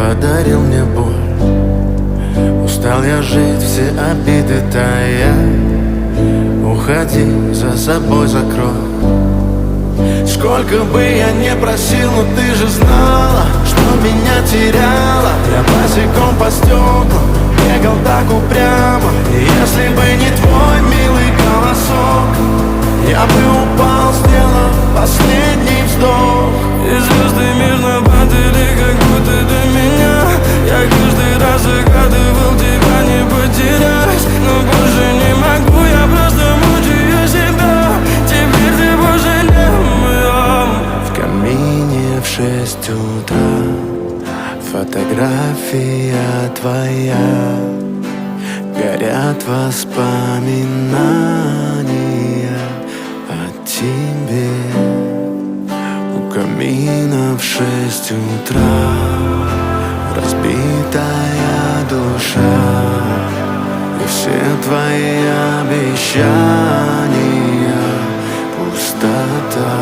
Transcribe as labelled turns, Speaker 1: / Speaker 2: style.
Speaker 1: подарил мне боль. Устал я жить, все обиды тая. Уходи, за собой закрой. Сколько бы я не просил, но ты же знала, что меня теряла. Я босиком по стеклам бегал так упрямо. И если бы не твой милый голосок, я бы упал, сделав последний вздох.
Speaker 2: И звезды мирно падали, как будто до меня. Я каждый раз загадывал тебя не потерять, но больше не могу, я просто мучаю себя. Теперь ты больше не моя.
Speaker 1: В камине в 6 утра фотография твоя. Горят воспоминания о тебе. У камина в 6 утра разбитая душа. И все твои обещания пустота.